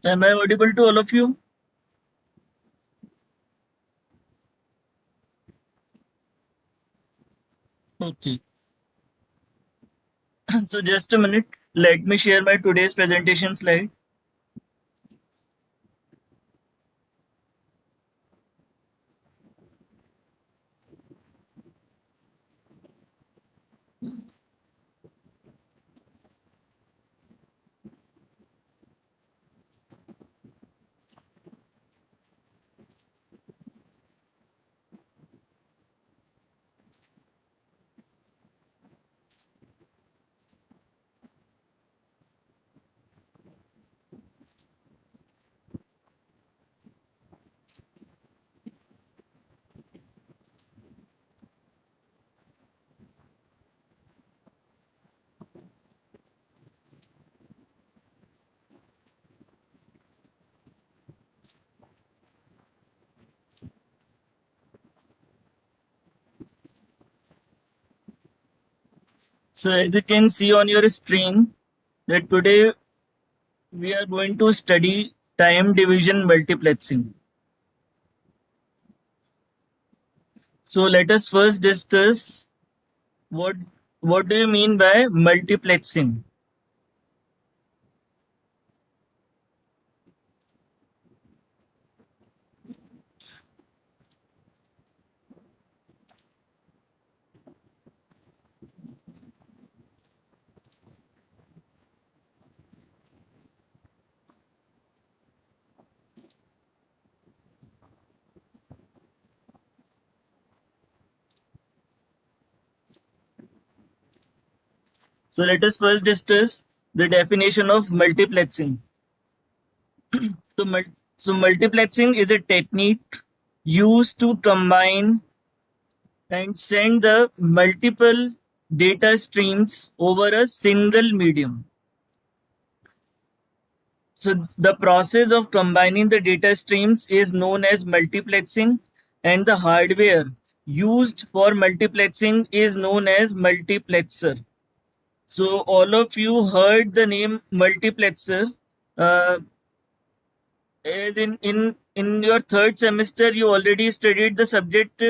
Am I audible to all of you? Okay. So just a minute. Let me share my today's presentation slide. So as you can see on your screen, that today we are going to study time division multiplexing. So let us first discuss what what do you mean by multiplexing? So let us first discuss the definition of multiplexing. So, multiplexing is a technique used to combine and send the multiple data streams over a single medium. So the process of combining the data streams is known as multiplexing, and the hardware used for multiplexing is known as multiplexer. So all of you heard the name multiplexer. Uh, as in your third semester, you already studied the subject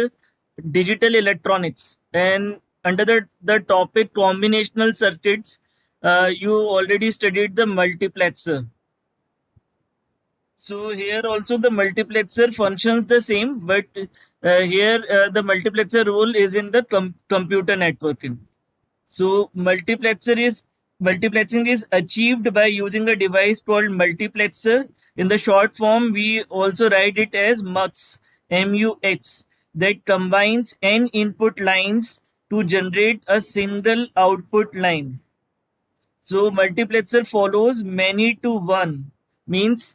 digital electronics, and under the topic combinational circuits, you already studied the multiplexer. So here also the multiplexer functions the same, but here the multiplexer role is in the computer networking. So multiplexing is achieved by using a device called multiplexer. In the short form, we also write it as MUX, MUX, that combines n input lines to generate a single output line. So multiplexer follows many to one, means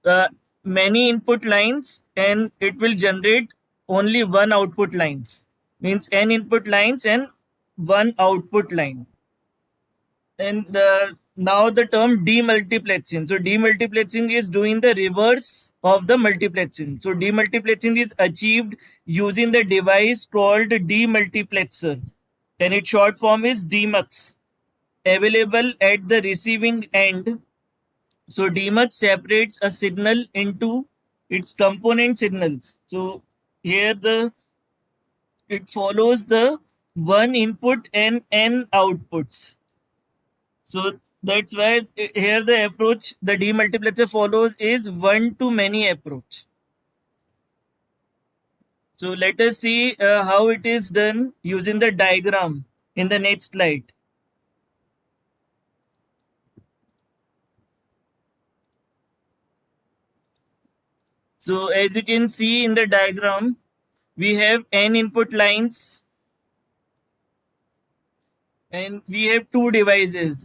uh, many input lines, and it will generate only one output lines, means n input lines and one output line. And now the term demultiplexing. So demultiplexing is doing the reverse of the multiplexing. So demultiplexing is achieved using the device called demultiplexer, and its short form is DMUX, available at the receiving end. So DMUX separates a signal into its component signals. So here the it follows the one input and n outputs. So that's why here the approach the demultiplexer follows is one to many approach. So let us see how it is done using the diagram in the next slide. So as you can see in the diagram, we have n input lines and we have two devices.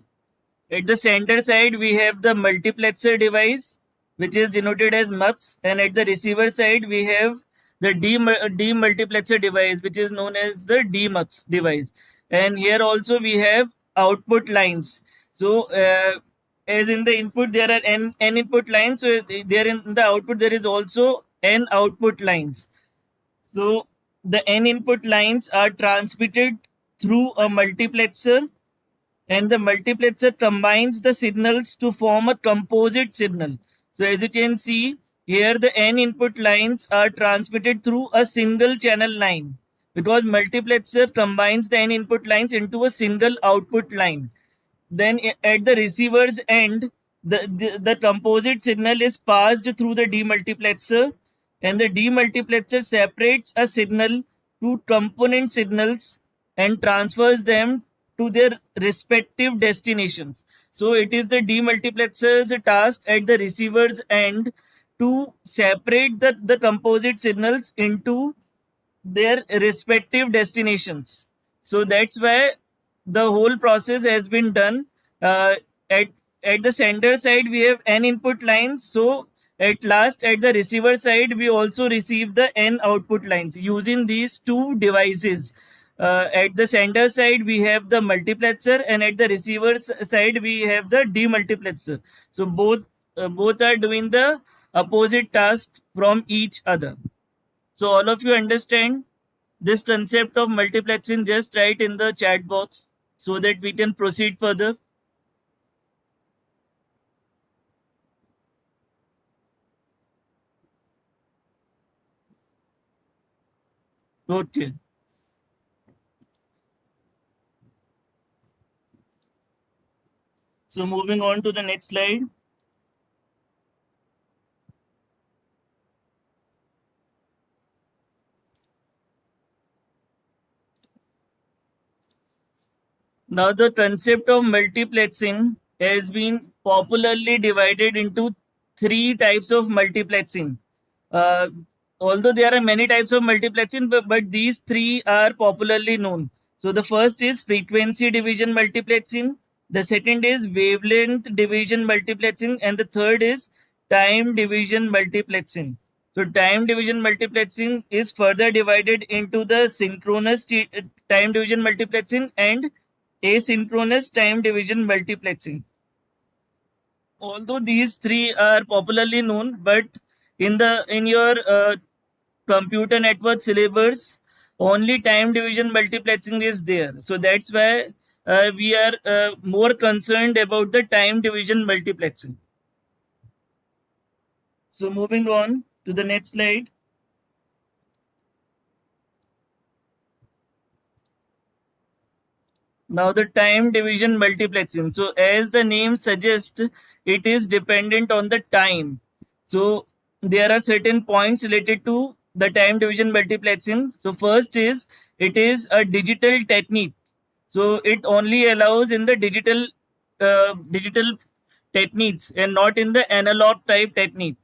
At the center side, we have the multiplexer device, which is denoted as MUX, and at the receiver side, we have the demultiplexer device, which is known as the DMUX device. And here also we have output lines. So, as in the input, there are n input lines. So, there in the output, there is also n output lines. So, the n input lines are transmitted through a multiplexer, and the multiplexer combines the signals to form a composite signal. So as you can see, here the n input lines are transmitted through a single channel line because multiplexer combines the n input lines into a single output line. Then at the receiver's end, the composite signal is passed through the demultiplexer, and the demultiplexer separates a signal to component signals and transfers them to their respective destinations. So it is the demultiplexer's task at the receiver's end to separate the composite signals into their respective destinations. So that's why the whole process has been done. Uh, at at the sender side, we have n input lines. So at last, at the receiver side, we also receive the n output lines using these two devices. At the sender side, we have the multiplexer, and at the receiver side, we have the demultiplexer. So both are doing the opposite task from each other. So all of you understand this concept of multiplexing, just write in the chat box so that we can proceed further. Okay. So moving on to the next slide. Now the concept of multiplexing has been popularly divided into three types of multiplexing. Uh, Although there are many types of multiplexing, but these three are popularly known. So the first is frequency division multiplexing, the second is wavelength division multiplexing, and the third is time division multiplexing. So time division multiplexing is further divided into the synchronous time division multiplexing and asynchronous time division multiplexing. Although these three are popularly known, but in your computer network syllabus, only time division multiplexing is there. So that's why we are more concerned about the time division multiplexing. So moving on to the next slide. Now the time division multiplexing. So as the name suggests, it is dependent on the time. So there are certain points related to the time division multiplexing. So first is it is a digital technique. So it only allows in the digital techniques and not in the analog type technique.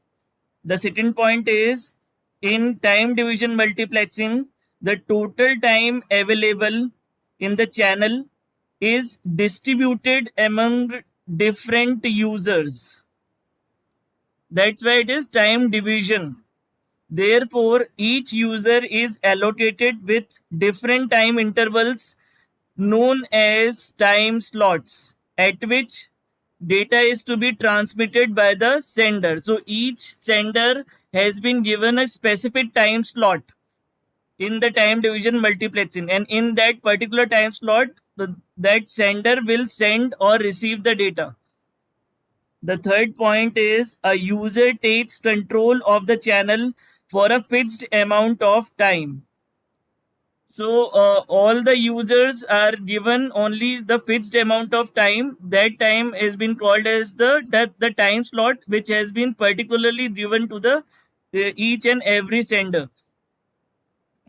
The second point is in time division multiplexing, the total time available in the channel is distributed among different users. That's why it is time division. Therefore, each user is allocated with different time intervals known as time slots at which data is to be transmitted by the sender. So each sender has been given a specific time slot in the time division multiplexing, and in that particular time slot, that sender will send or receive the data. The third point is a user takes control of the channel for a fixed amount of time. So all the users are given only the fixed amount of time. That time has been called as the time slot, which has been particularly given to the each and every sender.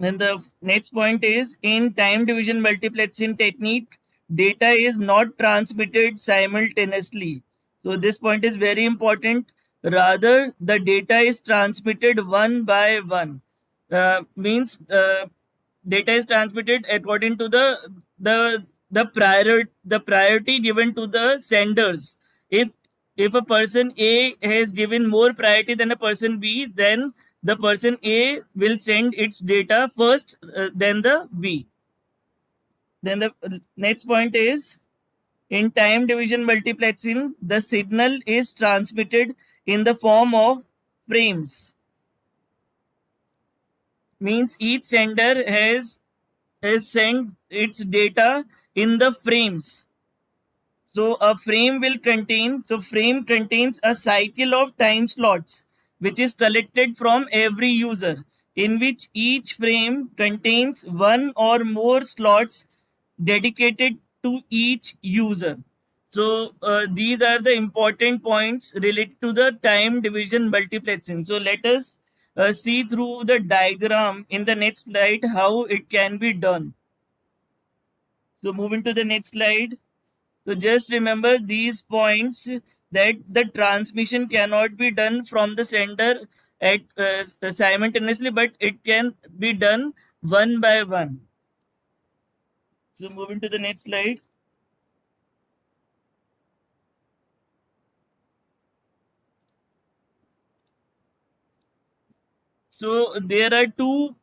And the next point is in time division multiplexing technique, data is not transmitted simultaneously. So this point is very important. Rather, the data is transmitted one by one. Means data is transmitted according to the priority given to the senders. If a person A has given more priority than a person B, then the person A will send its data first, then the B. Then the next point is in time division multiplexing, the signal is transmitted in the form of frames. Means each sender has sent its data in the frames. So a frame will contain, so frame contains a cycle of time slots which is collected from every user, in which each frame contains one or more slots dedicated to each user. So these are the important points related to the time division multiplexing. So let us see through the diagram in the next slide how it can be done. So moving to the next slide. So just remember these points, that the transmission cannot be done from the sender at simultaneously, but it can be done one by one. So moving to the next slide. So there are two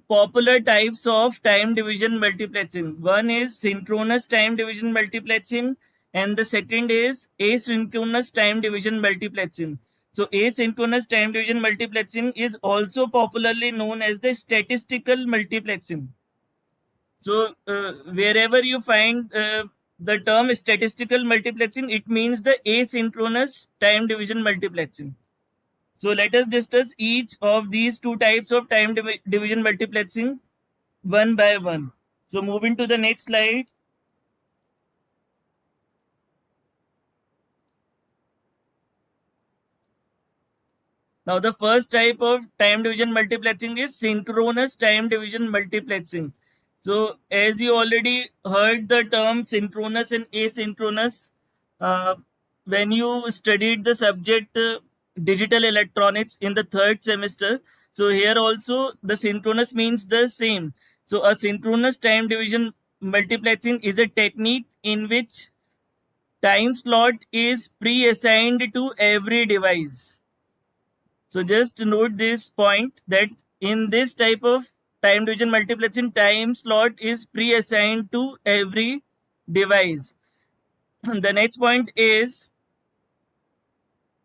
popular types of time division multiplexing. One is synchronous time division multiplexing, and the second is asynchronous time division multiplexing. So asynchronous time division multiplexing is also popularly known as the statistical multiplexing. So wherever you find the term statistical multiplexing, it means the asynchronous time division multiplexing. So let us discuss each of these two types of time division multiplexing one by one. So moving to the next slide. Now the first type of time division multiplexing is synchronous time division multiplexing. So as you already heard the term synchronous and asynchronous uh, when you studied the subject digital electronics in the third semester. So here also the synchronous means the same. So a synchronous time division multiplexing is a technique in which time slot is pre-assigned to every device. So just note this point, that in this type of time division multiplexing, time slot is pre-assigned to every device. The next point is,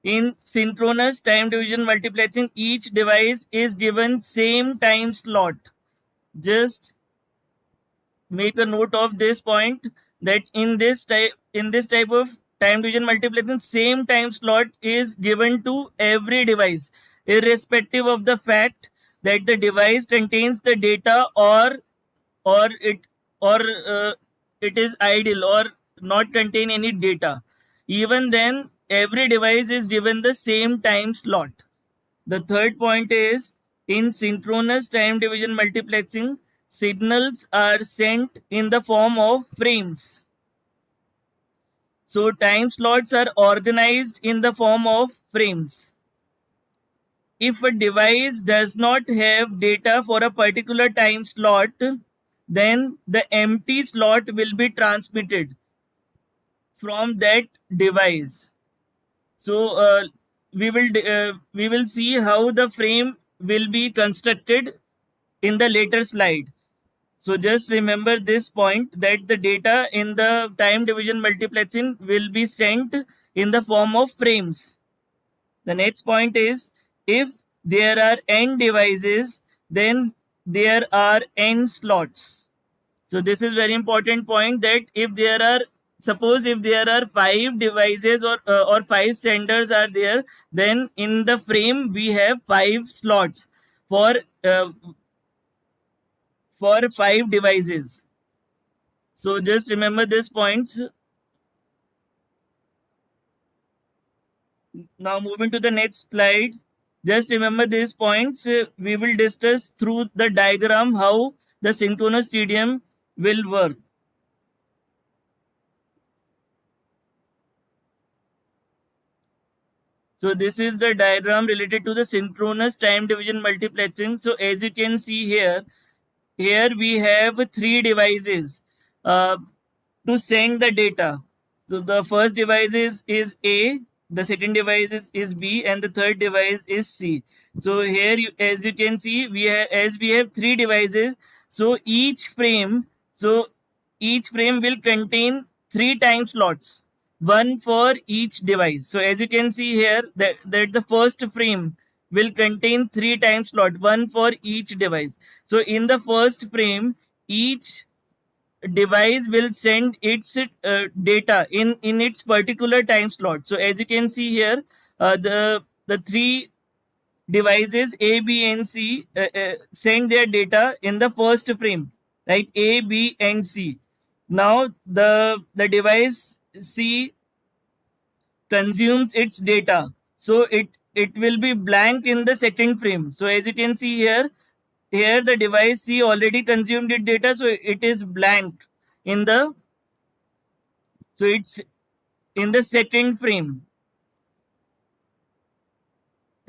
in synchronous time division multiplexing, each device is given same time slot. Just make a note of this point, that in this type of time division multiplexing, same time slot is given to every device, irrespective of the fact that the device contains the data, or it or it is idle or not contain any data. Even then every device is given the same time slot. The third point is, in synchronous time division multiplexing, signals are sent in the form of frames. So time slots are organized in the form of frames. If a device does not have data for a particular time slot, then the empty slot will be transmitted from that device. So we will see how the frame will be constructed in the later slide. So just remember this point, that the data in the time division multiplexing will be sent in the form of frames. The next point is, if there are n devices, then there are n slots. So this is very important point, that if there are, suppose if there are 5 devices, or 5 senders are there, then in the frame we have 5 slots for uh, for 5 devices. So just remember these points. Now moving to the next slide. Just remember these points. We will discuss through the diagram how the synchronous TDM will work. So this is the diagram related to the synchronous time division multiplexing. So as you can see here, we have 3 devices to send the data. So the first device is A, the second device is B, and the third device is C. So here, as you can see, we have 3 devices. So each frame will contain 3 time slots, one for each device. So as you can see here, that the first frame will contain 3 time slot, one for each device. So in the first frame, each device will send its data in its particular time slot. So as you can see here, the three devices A, B, and C send their data in the first frame, right? A, B, and C. Now the device C consumes its data, so it will be blank in the second frame. So as you can see here, here the device C already consumed its data, so it is blank in the, so it's in the second frame.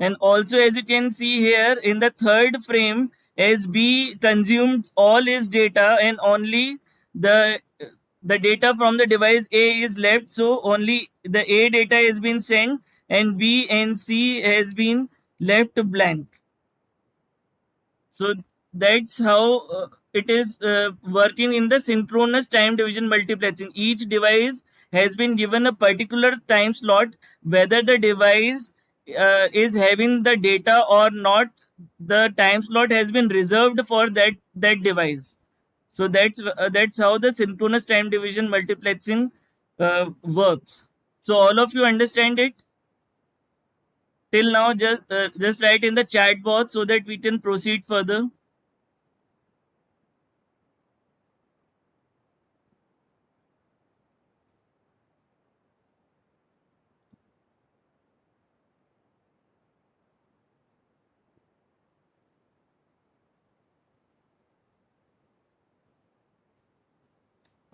And also as you can see here in the third frame, as B consumed all his data and only the the data from the device A is left, so only the A data has been sent and B and C has been left blank. So that's how it is working in the synchronous time division multiplexing. Each device has been given a particular time slot, whether the device is having the data or not. The time slot has been reserved for that device. So that's how the synchronous time division multiplexing works. So all of you understand it till now? Just write in the chat box so that we can proceed further.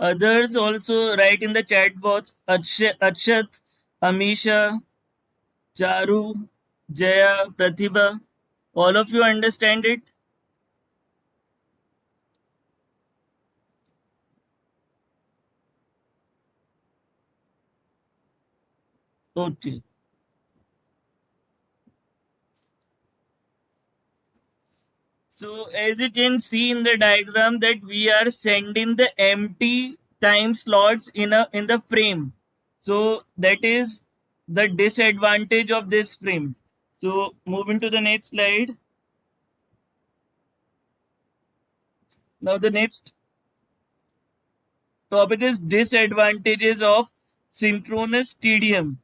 Others also write in the chat box. Akshat, Amisha, Charu, Jaya, Pratibha. All of you understand it? Okay. So as you can see in the diagram that we are sending the empty time slots in the frame. So that is the disadvantage of this frame. So moving to the next slide. Now the next topic is disadvantages of synchronous TDM.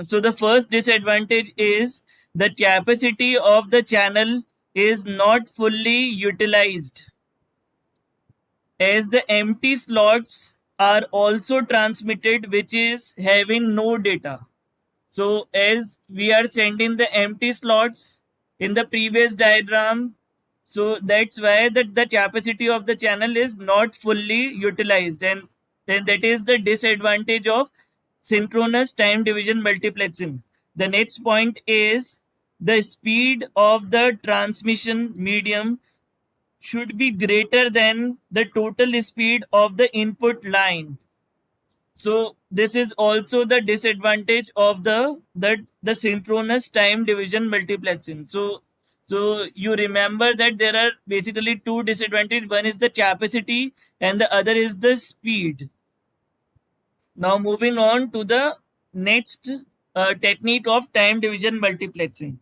So the first disadvantage is the capacity of the channel is not fully utilized, as the empty slots are also transmitted, which is having no data. So as we are sending the empty slots in the previous diagram, so that's why the capacity of the channel is not fully utilized, and then that is the disadvantage of synchronous time division multiplexing. The next point is the speed of the transmission medium should be greater than the total speed of the input line. So this is also the disadvantage of the synchronous time division multiplexing. So you remember that there are basically two disadvantages. One is the capacity and the other is the speed. Now moving on to the next technique of time division multiplexing.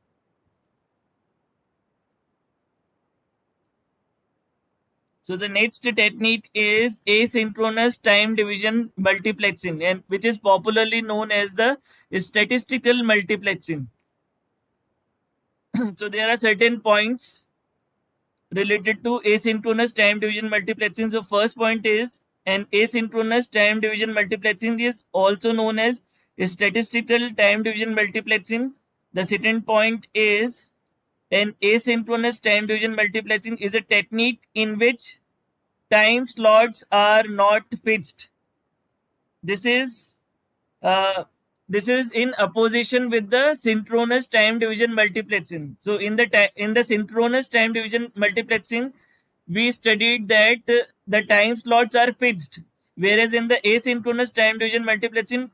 So the next technique is asynchronous time division multiplexing, and which is popularly known as the statistical multiplexing. So there are certain points related to asynchronous time division multiplexing. So first point is an asynchronous time division multiplexing is also known as statistical time division multiplexing. The second point is an asynchronous time division multiplexing is a technique in which time slots are not fixed. This is uh, this is in opposition with the synchronous time division multiplexing. So in the synchronous time division multiplexing, we studied that the time slots are fixed, whereas in the asynchronous time division multiplexing,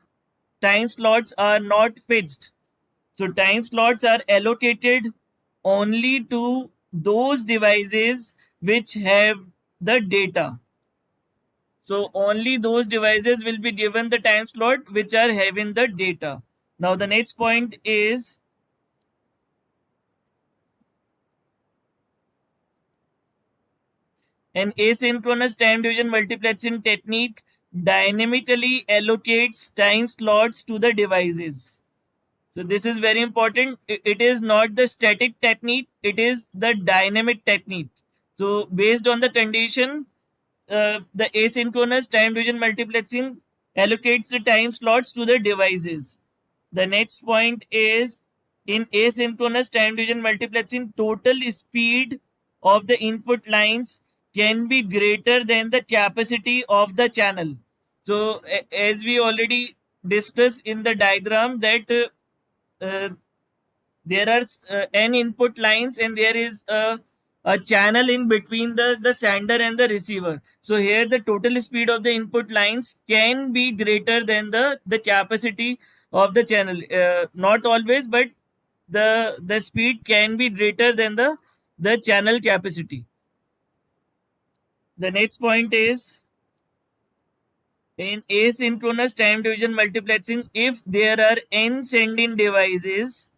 time slots are not fixed. So time slots are allocated only to those devices which have the data. So only those devices will be given the time slot which are having the data. Now the next point is An asynchronous time division multiplexing technique dynamically allocates time slots to the devices. So this is very important. It is not the static technique, it is the dynamic technique. So based on the condition, the asynchronous time division multiplexing allocates the time slots to the devices. The next point is in asynchronous time division multiplexing, total speed of the input lines can be greater than the capacity of the channel. So, as we already discussed in the diagram, that there are n input lines and there is a channel in between the sender and the receiver. So here the total speed of the input lines can be greater than the capacity of the channel. Not always, but the speed can be greater than the channel capacity. The next point is in asynchronous time division multiplexing, if there are n sending devices,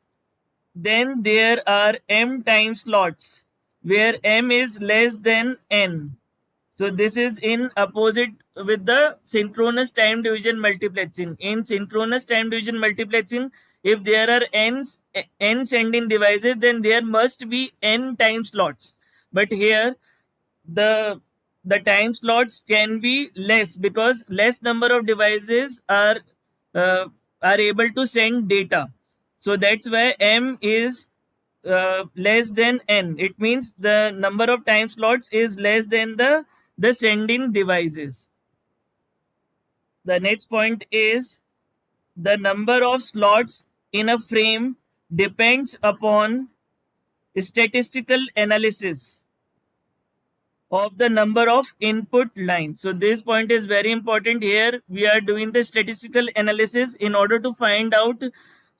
then there are m time slots where m is less than n. So this is in opposite with the synchronous time division multiplexing. In synchronous time division multiplexing, if there are n sending devices, then there must be n time slots. But here the the time slots can be less because less number of devices uh, are able to send data. So that's why m is less than n. It means the number of time slots is less than the sending devices. The next point is the number of slots in a frame depends upon statistical analysis of the number of input lines. So this point is very important. Here we are doing the statistical analysis in order to find out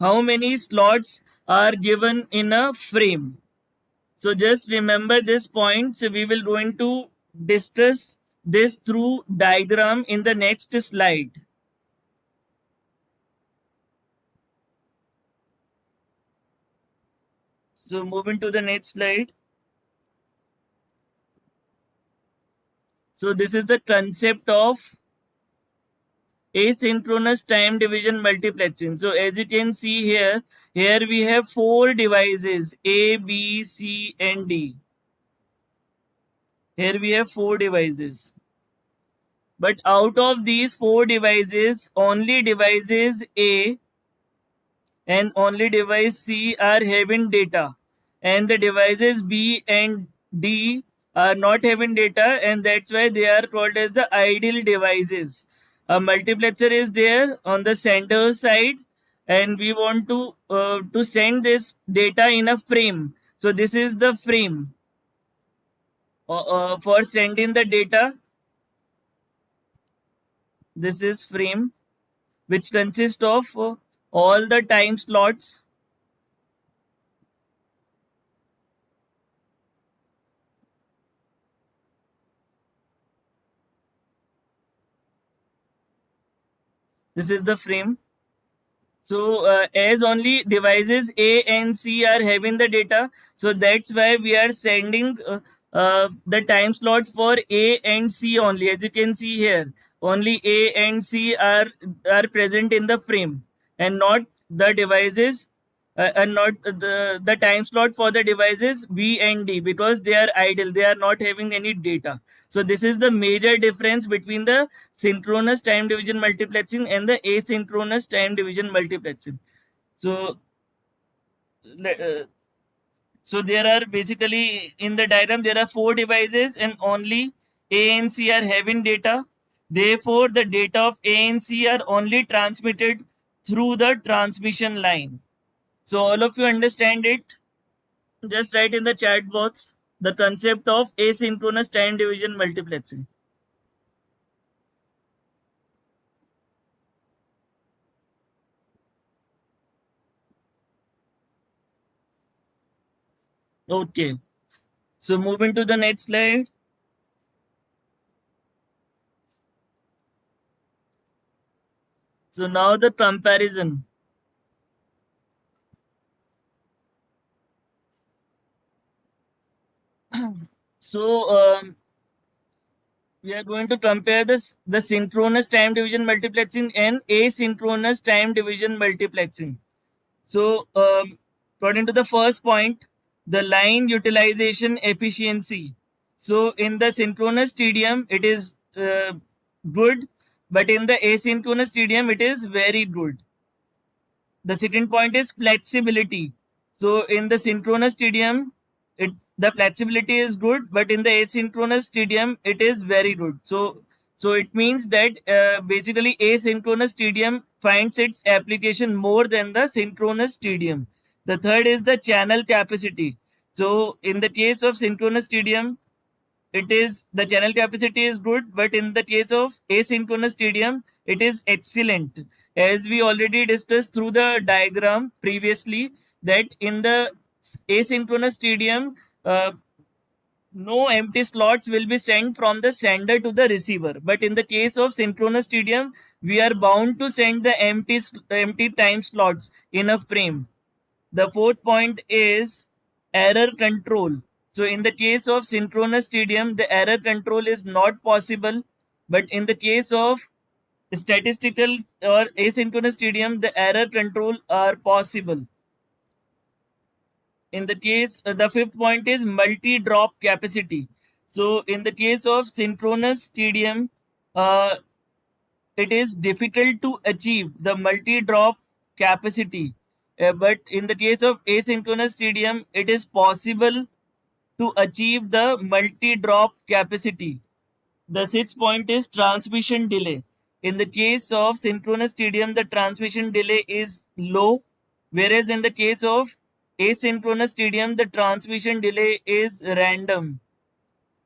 how many slots are given in a frame. So just remember this point. So we will going to discuss this through diagram in the next slide. So moving to the next slide. So this is the concept of asynchronous time division multiplexing. So as you can see here, here we have four devices A, B, C, and D. Here we have four devices. But out of these four devices, only devices A and only device C are having data, and the devices B and D are not having data, and that's why they are called as the idle devices. A multiplexer is there on the sender side, and we want to send this data in a frame. So this is the frame for sending the data. This is frame which consists of all the time slots. This is the frame. So as only devices A and C are having the data, so that's why we are sending the time slots for A and C only. As you can see here, only A and C are present in the frame, and not the devices, and not the time slot for the devices B and D, because they are idle. They are not having any data. So this is the major difference between the synchronous time division multiplexing and the asynchronous time division multiplexing. So, so there are basically in the diagram there are four devices and only A and C are having data. Therefore, the data of A and C are only transmitted through the transmission line. So all of you understand it. Just write in the chat box the concept of asynchronous time division multiplexing. Okay. So moving to the next slide. So now the comparison. So we are going to compare the synchronous time division multiplexing and asynchronous time division multiplexing. So, according to the first point, the line utilization efficiency. So, in the synchronous TDM, it is good, but in the asynchronous TDM, it is very good. The second point is flexibility. So, in the synchronous TDM, the flexibility is good, but in the asynchronous TDM, it is very good. So it means that basically asynchronous TDM finds its application more than the synchronous TDM. The third is the channel capacity. So in the case of synchronous TDM, it is the channel capacity is good, but in the case of asynchronous TDM, it is excellent. As we already discussed through the diagram previously, that in the asynchronous TDM, uh, no empty slots will be sent from the sender to the receiver. But in the case of synchronous TDM, we are bound to send the empty time slots in a frame. The fourth point is error control. So in the case of synchronous TDM, the error control is not possible. But in the case of statistical or asynchronous TDM, the error control are possible. In the case, the fifth point is multi-drop capacity. So in the case of synchronous TDM, uh, it is difficult to achieve the multi-drop capacity. But in the case of asynchronous TDM, it is possible to achieve the multi-drop capacity. The sixth point is transmission delay. In the case of synchronous TDM, the transmission delay is low, whereas in the case of asynchronous TDM, the transmission delay is random.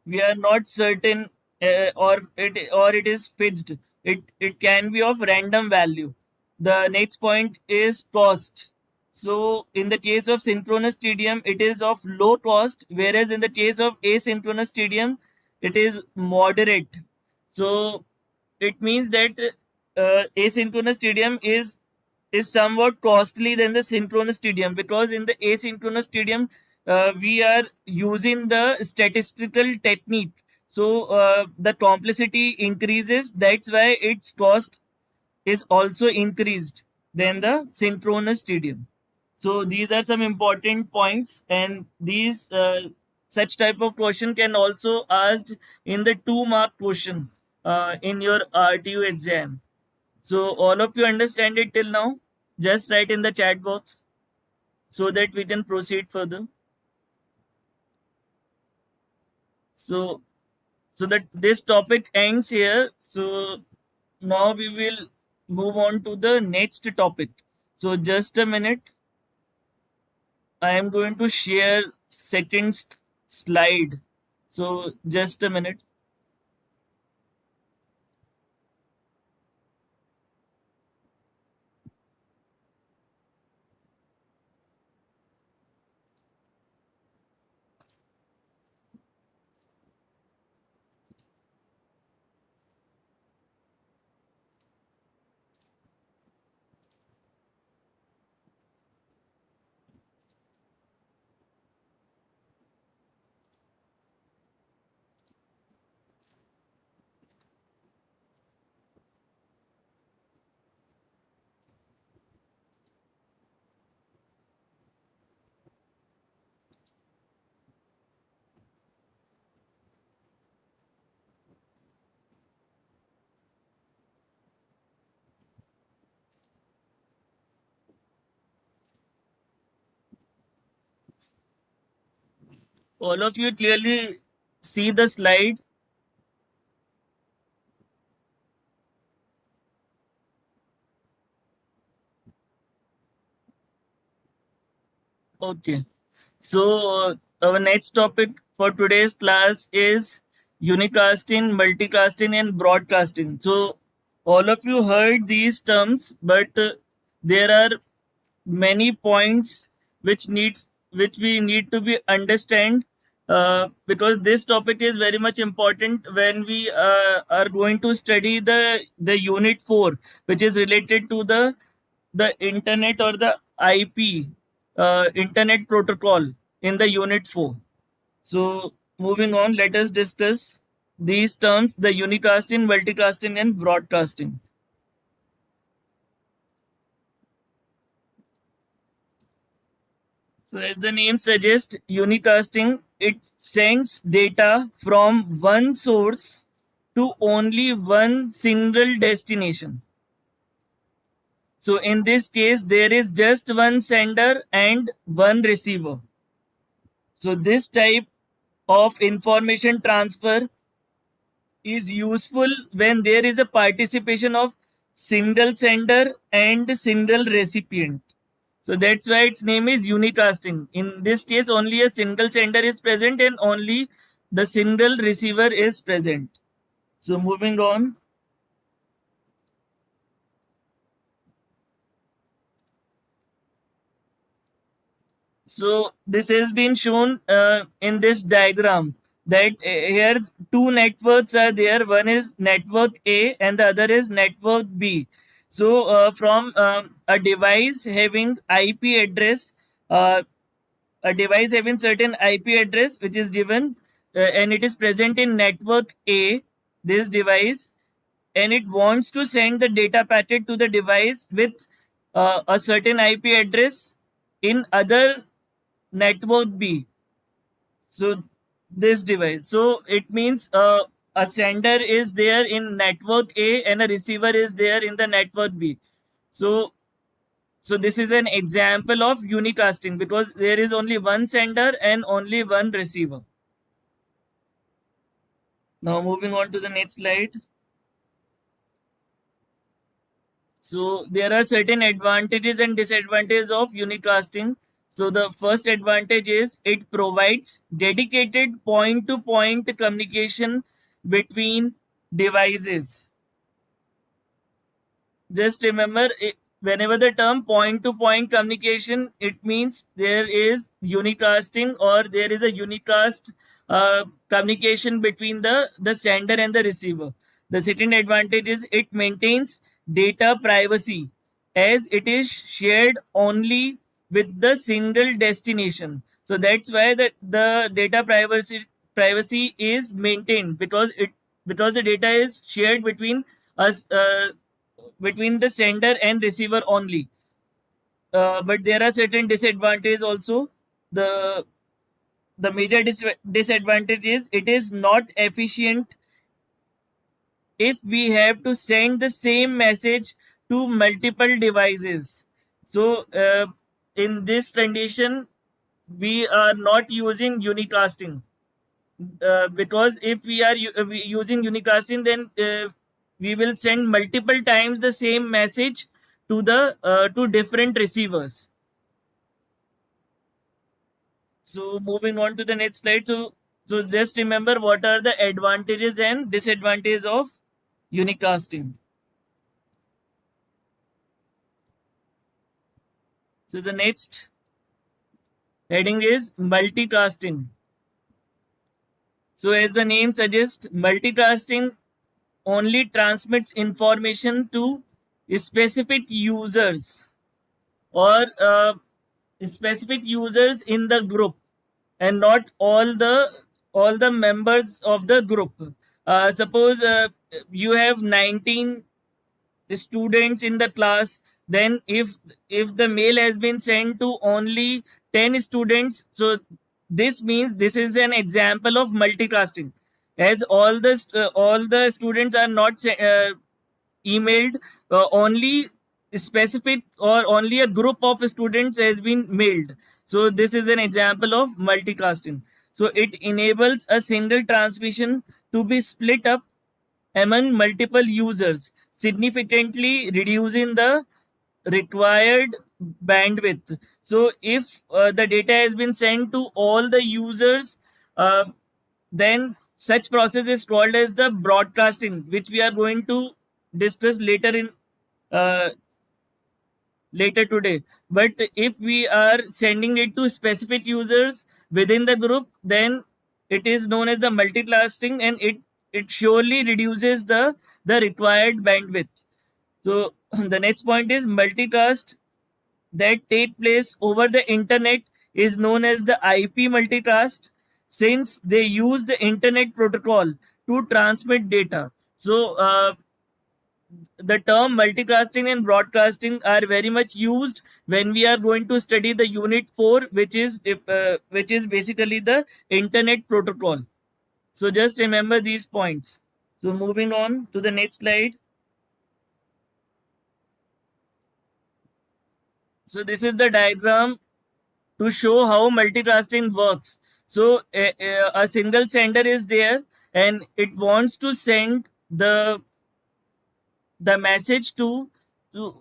We are not certain, or it is fixed. It can be of random value. The next point is cost. So in the case of synchronous TDM, it is of low cost, whereas in the case of asynchronous TDM, it is moderate. So it means that asynchronous TDM is somewhat costly than the synchronous TDM, because in the asynchronous TDM, we are using the statistical technique. So the complexity increases. That's why its cost is also increased than the synchronous TDM. So these are some important points, and these such type of question can also asked in the 2 mark question in your RTU exam. So all of you understand it till now? Just write in the chat box so that we can proceed further. So that this topic ends here. So now we will move on to the next topic. So just a minute. I am going to share second slide. So just a minute. All of you clearly see the slide. Okay. So our next topic for today's class is unicasting, multicasting, and broadcasting. So all of you heard these terms, but there are many points which we need to be understand, because this topic is very much important when we are going to study the unit 4, which is related to the internet or the IP, internet protocol, in the unit 4. So moving on, let us discuss these terms, the unicasting, multicasting, and broadcasting. So, as the name suggests, unicasting, it sends data from one source to only one single destination. So, in this case, there is just one sender and one receiver. So, this type of information transfer is useful when there is a participation of single sender and single recipient. So that's why its name is unicasting. In this case, only a single sender is present and only the single receiver is present. So moving on. So this has been shown in this diagram that here two networks are there. One is network A and the other is network B. So from a device having IP address, uh, a device having certain IP address which is given and it is present in network A, this device, and it wants to send the data packet to the device with a certain IP address in other network B. So this device. So it means a sender is there in network A and a receiver is there in the network B. So this is an example of unicasting because there is only one sender and only one receiver. Now moving on to the next slide. So there are certain advantages and disadvantages of unicasting. So the first advantage is it provides dedicated point-to-point communication between devices. Just remember, whenever the term point-to-point communication, it means there is unicasting or there is a unicast communication between the sender and the receiver. The second advantage is it maintains data privacy as it is shared only with the single destination. So that's why the data privacy is maintained because the data is shared between us between the sender and receiver only. But there are certain disadvantages also. The the major disadvantage is it is not efficient if we have to send the same message to multiple devices. So in this condition, we are not using unicasting because if we are using unicasting, then we will send multiple times the same message to different receivers. So moving on to the next slide. So just remember what are the advantages and disadvantages of unicasting. So the next heading is multicasting. So as the name suggests, multicasting only transmits information to specific users or specific users in the group and not all the members of the group. Suppose you have 19 students in the class, then if the mail has been sent to only 10 students, so this means this is an example of multicasting as all the students are not emailed, only specific or only a group of students has been mailed. So this is an example of multicasting. So it enables a single transmission to be split up among multiple users, significantly reducing the required bandwidth. So if the data has been sent to all the users, uh, then such process is called as the broadcasting, which we are going to discuss uh, later today. But if we are sending it to specific users within the group, then it is known as the multicasting, and it surely reduces the required bandwidth. So the next point is multicast that take place over the internet is known as the IP multicast, since they use the internet protocol to transmit data. So the term multicasting and broadcasting are very much used when we are going to study the unit 4, which is basically the internet protocol. So just remember these points. So moving on to the next slide. So this is the diagram to show how multicasting works. So a single sender is there and it wants to send the message to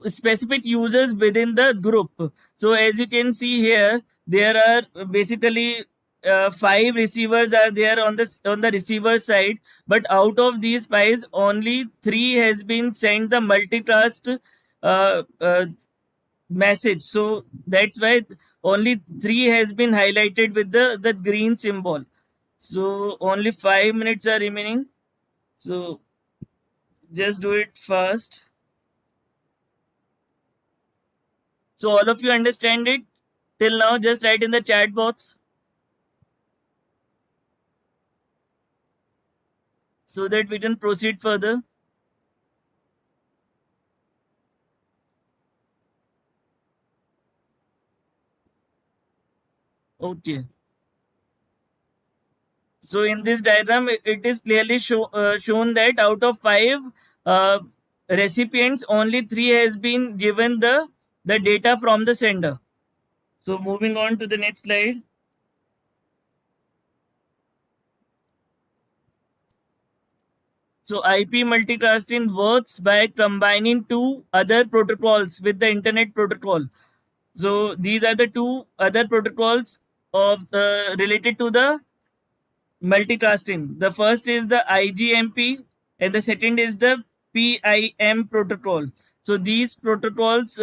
specific users within the group. So as you can see here, there are basically five receivers are there on the receiver side, but out of these five, only three has been sent the multicast message. So that's why only three has been highlighted with the green symbol. So only 5 minutes are remaining. So just do it fast. So all of you understand it till now? Just write in the chat box so that we can proceed further. Okay. So in this diagram, it is clearly shown that out of five uh, recipients, only three has been given the data from the sender. So moving on to the next slide. So IP multicasting works by combining two other protocols with the internet protocol. So these are the two other protocols of related to the multicasting. The first is the IGMP and the second is the PIM protocol. So these protocols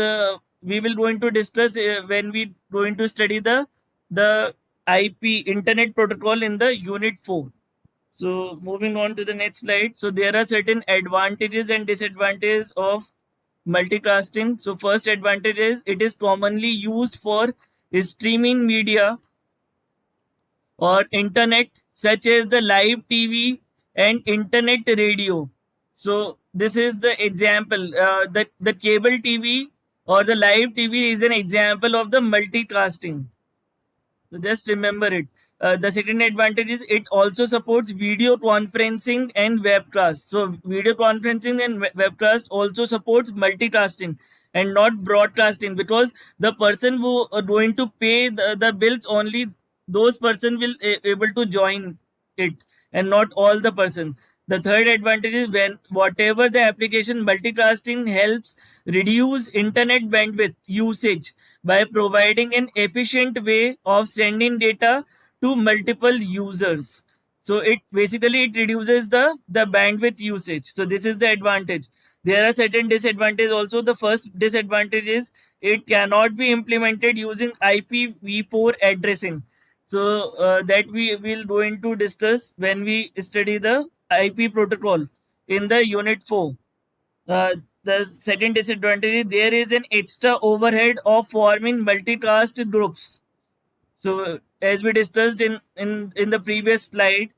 we will going to discuss when we going to study the IP internet protocol in the unit 4. So moving on to the next slide. So there are certain advantages and disadvantages of multicasting. So first advantage is it is commonly used for streaming media or internet such as the live TV and internet radio. So this is the example. The cable TV or the live TV is an example of the multicasting. So just remember it. The second advantage is it also supports video conferencing and webcast. So video conferencing and webcast also supports multicasting and not broadcasting, because the person who are going to pay the bills, only those person will able to join it and not all the person. The third advantage is when whatever the application, multicasting helps reduce internet bandwidth usage by providing an efficient way of sending data to multiple users. So it basically it reduces the bandwidth usage. So this is the advantage. There are certain disadvantages also. The first disadvantage is it cannot be implemented using IPv4 addressing. So that we will going to discuss when we study the IP protocol in the unit 4. The second disadvantage is there is an extra overhead of forming multicast groups. So as we discussed in the previous slide,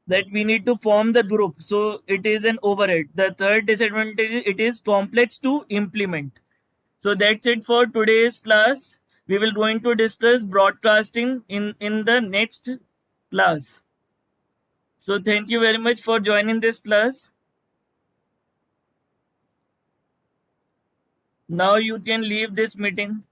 that we need to form the group. So it is an overhead. The third disadvantage is it is complex to implement. So that's it for today's class. We will going to discuss broadcasting in the next class. So thank you very much for joining this class. Now you can leave this meeting.